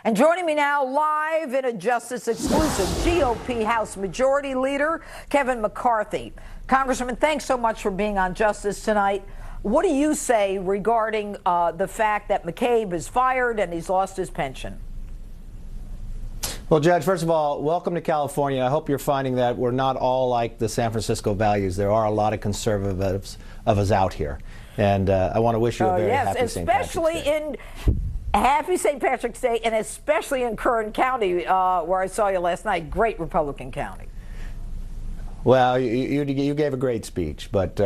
And joining me now live in a Justice exclusive, GOP House Majority Leader Kevin McCarthy. Congressman, thanks so much for being on Justice tonight. What do you say regarding the fact that McCabe is fired and he's lost his pension? Well, Judge, first of all, welcome to California. I hope you're finding that we're not all like the San Francisco values. There are a lot of conservatives of us out here. And I want to wish you a very happy St. Patrick's Day. Happy St. Patrick's Day, and especially in Kern County, where I saw you last night. Great Republican county. Well, you gave a great speech, but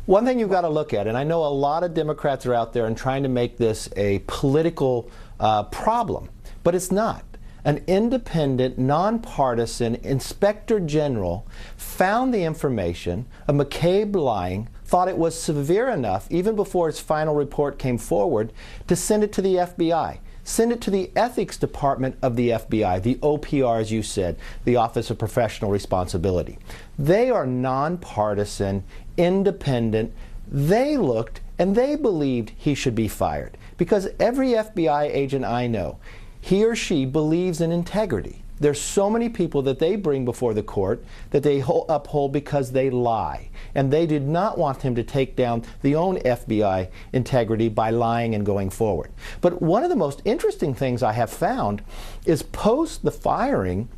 one thing you've got to look at, and I know a lot of Democrats are out there and trying to make this a political problem, but it's not. An independent, nonpartisan inspector general found the information of McCabe lying, thought it was severe enough, even before his final report came forward, to send it to the FBI. Send it to the ethics department of the FBI, the OPR, as you said, the Office of Professional Responsibility. They are nonpartisan, independent. They looked and they believed he should be fired, because every FBI agent I know, he or she believes in integrity. There's so many people that they bring before the court that they uphold because they lie. And they did not want him to take down the own FBI integrity by lying and going forward. But one of the most interesting things I have found is post the firing,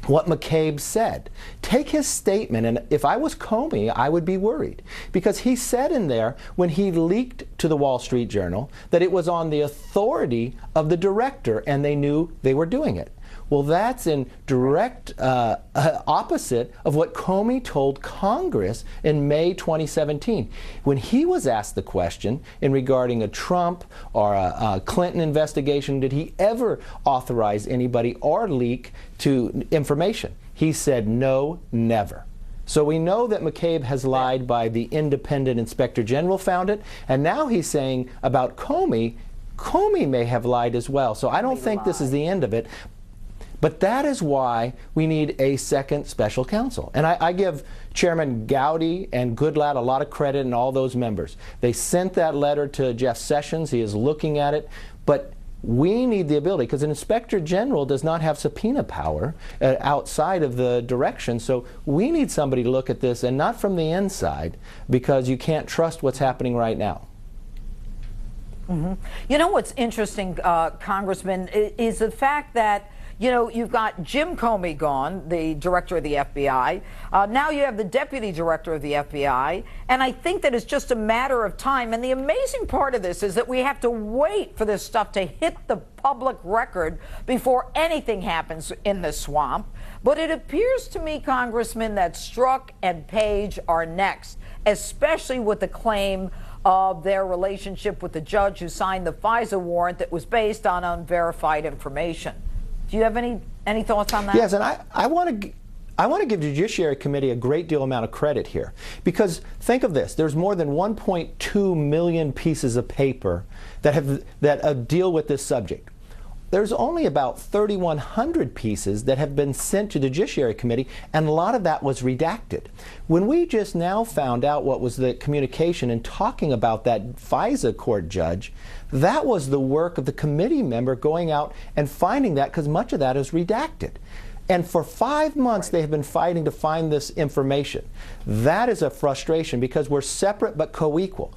what McCabe said. Take his statement, and if I was Comey, I would be worried, because he said in there, when he leaked to the Wall Street Journal, that it was on the authority of the director and they knew they were doing it. Well, that's in direct opposite of what Comey told Congress in May 2017. When he was asked the question in regarding a Trump or a Clinton investigation, did he ever authorize anybody or leak to information? He said no, never. So we know that McCabe has lied by the independent inspector general found it, and now he's saying about Comey may have lied as well. So I don't think this is the end of it. But that is why we need a second special counsel. And I give Chairman Gowdy and Goodlatte a lot of credit and all those members. They sent that letter to Jeff Sessions. He is looking at it. But we need the ability, because an inspector general does not have subpoena power outside of the direction. So we need somebody to look at this, and not from the inside, because you can't trust what's happening right now. Mm-hmm. You know what's interesting, Congressman, is the fact that you've got Jim Comey gone, the director of the FBI. Now you have the deputy director of the FBI. And I think that it's just a matter of time. And the amazing part of this is that we have to wait for this stuff to hit the public record before anything happens in the swamp. But it appears to me, Congressman, that Strzok and Page are next, especially with the claim of their relationship with the judge who signed the FISA warrant that was based on unverified information. Do you have any thoughts on that? Yes, and I want to give the Judiciary Committee a great deal amount of credit here, because think of this: there's more than 1.2 million pieces of paper that deal with this subject. There's only about 3,100 pieces that have been sent to the Judiciary Committee, and a lot of that was redacted. When we just now found out what was the communication and talking about that FISA court judge, that was the work of the committee member going out and finding that, because much of that is redacted. And for 5 months, they have been fighting to find this information. That is a frustration, because we're separate but co-equal.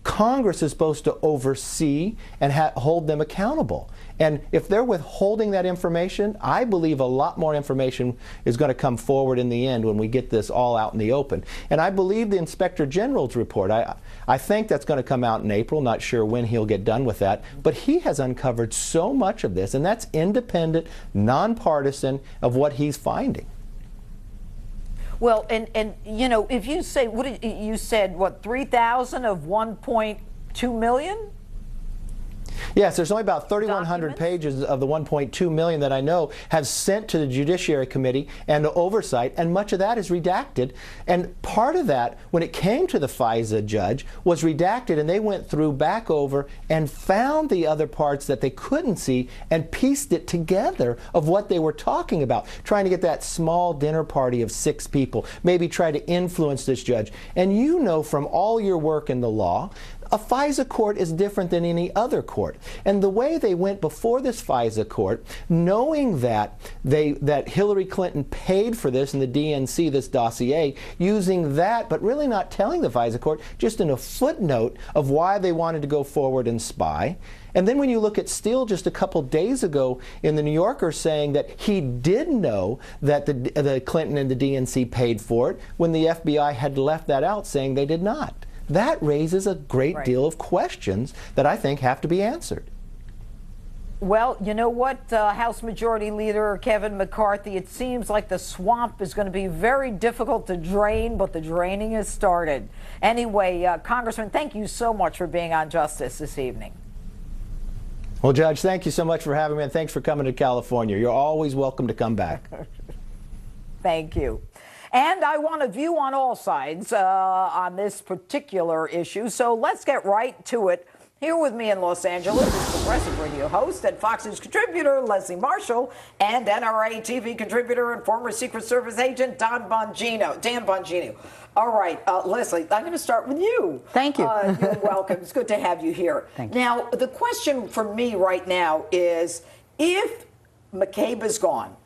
Congress is supposed to oversee and hold them accountable. And if they're withholding that information, I believe a lot more information is going to come forward in the end when we get this all out in the open. And I believe the Inspector General's report, I think that's going to come out in April. Not sure when he'll get done with that. But he has uncovered so much of this, and that's independent, nonpartisan, of what he's finding. Well, and if you say, you said, 3,000 of 1.2 million? Yes, there's only about 3,100 pages of the 1.2 million that I know have sent to the Judiciary Committee and to oversight, and much of that is redacted. And part of that, when it came to the FISA judge, was redacted, and they went through back over and found the other parts that they couldn't see and pieced it together of what they were talking about, trying to get that small dinner party of 6 people, maybe try to influence this judge. And you know from all your work in the law, A FISA court is different than any other court. And the way they went before this FISA court, knowing that Hillary Clinton paid for this in the DNC, this dossier, using that, but really not telling the FISA court, just in a footnote of why they wanted to go forward and spy. And then when you look at Steele just a couple days ago in the New Yorker saying that he did know that the Clinton and the DNC paid for it when the FBI had left that out, saying they did not. That raises a great deal of questions that I think have to be answered. Well, you know what, House Majority Leader Kevin McCarthy, it seems like the swamp is going to be very difficult to drain, but the draining has started. Anyway, Congressman, thank you so much for being on Justice this evening. Well, Judge, thank you so much for having me, and thanks for coming to California. You're always welcome to come back. Thank you. And I want a view on all sides on this particular issue, so let's get right to it. Here with me in Los Angeles is progressive radio host and Fox News contributor Leslie Marshall and NRA TV contributor and former Secret Service agent Dan Bongino. All right, Leslie, I'm going to start with you. Thank you. You're welcome. It's good to have you here. Thank you. Now, the question for me right now is, if McCabe is gone,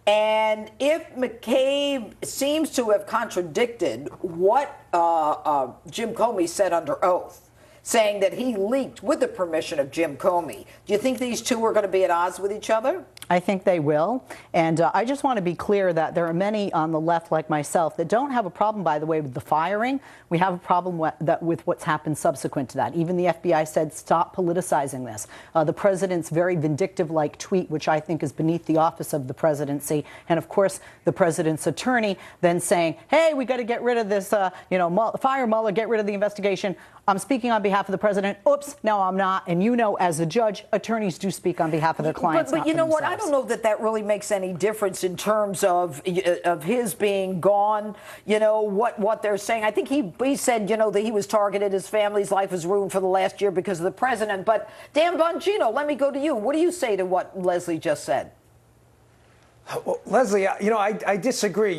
and if McCabe seems to have contradicted what Jim Comey said under oath, saying that he leaked with the permission of Jim Comey, do you think these two are going to be at odds with each other? I think they will. And I just want to be clear that there are many on the left like myself that don't have a problem, by the way, with the firing. We have a problem with what's happened subsequent to that. Even the FBI said, stop politicizing this. The president's very vindictive-like tweet, which I think is beneath the office of the presidency. And, of course, the president's attorney then saying, hey, we got to get rid of this, fire Mueller, get rid of the investigation. I'm speaking on behalf of the president. Oops, no, I'm not. And you know, as a judge, attorneys do speak on behalf of their clients. But you know what? I don't know that that really makes any difference in terms of his being gone. You know what they're saying. I think he said, you know, that he was targeted. His family's life was ruined for the last year because of the president. But Dan Bongino, let me go to you. What do you say to what Leslie just said? Well, Leslie, you know, I disagree.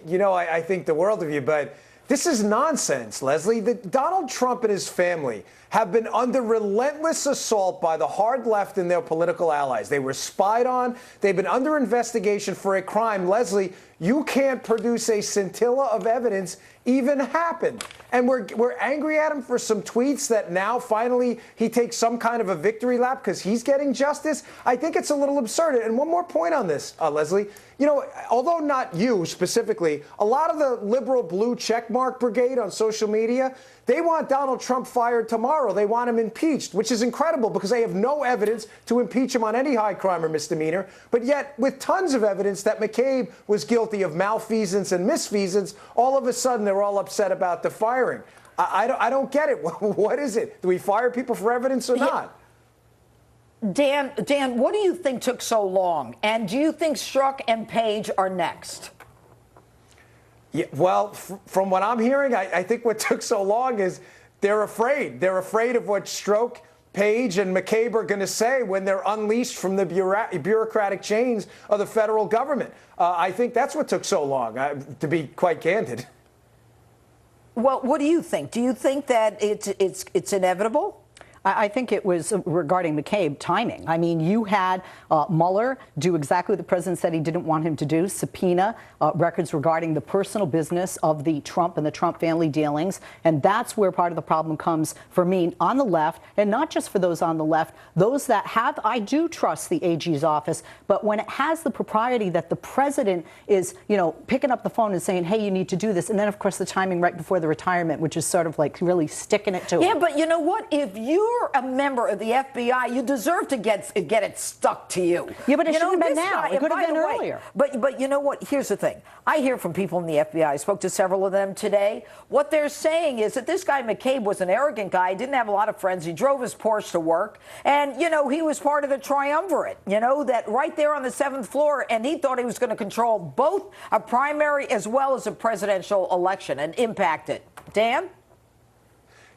You know, I think the world of you, but this is nonsense, Leslie. Donald Trump and his family have been under relentless assault by the hard left and their political allies. They were spied on. They've been under investigation for a crime. Leslie, you can't produce a scintilla of evidence even happened. And we're angry at him for some tweets that now finally he takes some kind of a victory lap because he's getting justice. I think it's a little absurd. And one more point on this, Leslie. You know, although not you specifically, a lot of the liberal blue checkmark brigade on social media, they want Donald Trump fired tomorrow. They want him impeached, which is incredible because they have no evidence to impeach him on any high crime or misdemeanor. But yet, with tons of evidence that McCabe was guilty of malfeasance and misfeasance, all of a sudden they're all upset about the firing. I don't get it. What is it? Do we fire people for evidence or not? Dan, what do you think took so long? And do you think Strzok and Page are next? Yeah, well, from what I'm hearing, I think what took so long is they're afraid. They're afraid of what Strzok, Page, and McCabe are going to say when they're unleashed from the bureaucratic chains of the federal government. I think that's what took so long, to be quite candid. Well, what do you think? Do you think that it's inevitable? I think it was regarding McCabe timing. I mean, you had Mueller do exactly what the president said he didn't want him to do, subpoena records regarding the personal business of the Trump and the Trump family dealings. And that's where part of the problem comes for me on the left, and not just for those on the left, those that have, I do trust the AG's office, but when it has the propriety that the president is, you know, picking up the phone and saying, hey, you need to do this. And then, of course, the timing right before the retirement, which is sort of like really sticking it to him. Yeah, but you know what? If you're a member of the FBI, you deserve to get it stuck to you. Yeah, but it shouldn't have been now. It could have been earlier. But you know what? Here's the thing. I hear from people in the FBI. I spoke to several of them today. What they're saying is that this guy McCabe was an arrogant guy. He didn't have a lot of friends. He drove his Porsche to work. And, you know, he was part of the triumvirate, you know, that right there on the 7th floor. And he thought he was going to control both a primary as well as a presidential election and impact it. Dan?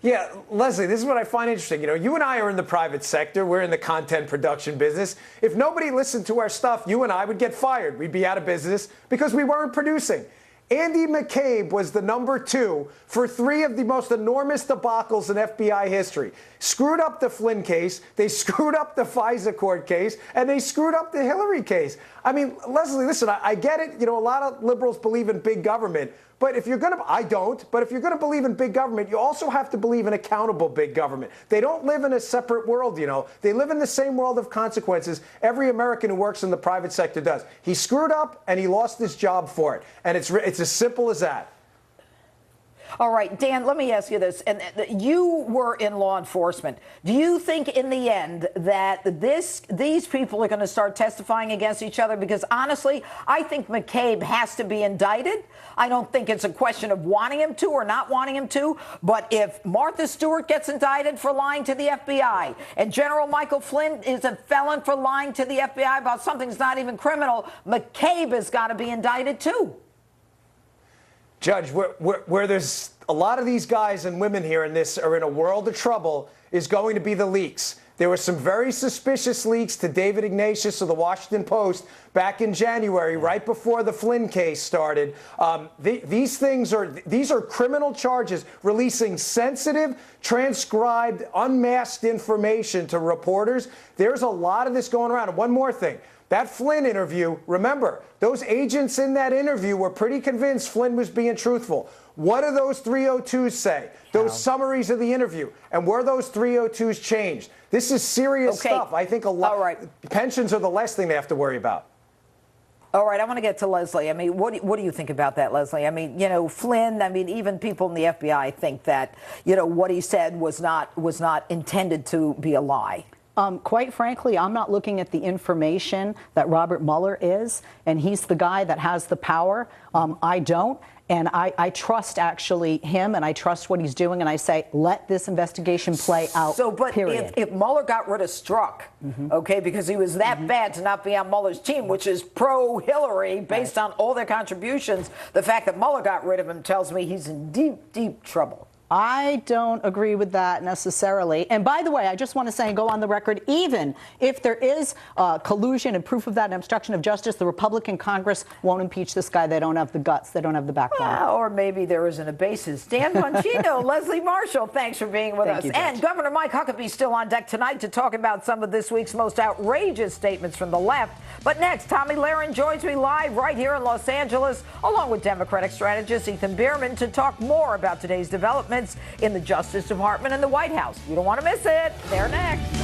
Yeah, Leslie, this is what I find interesting. You know, you and I are in the private sector. We're in the content production business. If nobody listened to our stuff, you and I would get fired. We'd be out of business because we weren't producing. Andy McCabe was the #2 for 3 of the most enormous debacles in FBI history. Screwed up the Flynn case, they screwed up the FISA court case, and they screwed up the Hillary case. I mean, Leslie, listen, I get it. You know, a lot of liberals believe in big government. But if you're going to, I don't, but if you're going to believe in big government, you also have to believe in accountable big government. They don't live in a separate world, you know. They live in the same world of consequences every American who works in the private sector does. He screwed up and he lost his job for it. And it's as simple as that. All right, Dan, let me ask you this. And you were in law enforcement. Do you think in the end that these people are going to start testifying against each other? Because honestly, I think McCabe has to be indicted. I don't think it's a question of wanting him to or not wanting him to. But if Martha Stewart gets indicted for lying to the FBI and General Michael Flynn is a felon for lying to the FBI about something that's not even criminal, McCabe has got to be indicted too. Judge, where there's a lot of these guys and women here in this are in a world of trouble is going to be the leaks. There were some very suspicious leaks to David Ignatius of the Washington Post back in January, right before the Flynn case started. These are criminal charges, releasing sensitive, transcribed, unmasked information to reporters. There's a lot of this going around. And one more thing. That Flynn interview, remember, those agents in that interview were pretty convinced Flynn was being truthful. What do those 302s say? Those summaries of the interview. And were those 302s changed? This is serious stuff. I think a lot. All right. Pensions are the last thing they have to worry about. All right, I want to get to Leslie. I mean, what do you think about that, Leslie? I mean, you know, Flynn, I mean, even people in the FBI think that, you know, what he said was not intended to be a lie. Quite frankly, I'm not looking at the information that Robert Mueller is, and he's the guy that has the power. I don't. And I trust actually him, and I trust what he's doing, and I say, let this investigation play out, period. If Mueller got rid of Strzok, okay, because he was that bad to not be on Mueller's team, which is pro-Hillary based on all their contributions, the fact that Mueller got rid of him tells me he's in deep, deep trouble. I don't agree with that necessarily. And by the way, I just want to say and go on the record, even if there is collusion and proof of that and obstruction of justice, the Republican Congress won't impeach this guy. They don't have the guts. They don't have the backbone. Well, or maybe there isn't a basis. Dan Bongino, Leslie Marshall, thanks for being with us. And Governor Mike Huckabee still on deck tonight to talk about some of this week's most outrageous statements from the left. But next, Tommy Lahren joins me live right here in Los Angeles, along with Democratic strategist Ethan Bierman, to talk more about today's developments in the Justice Department and the White House. You don't want to miss it. They're next.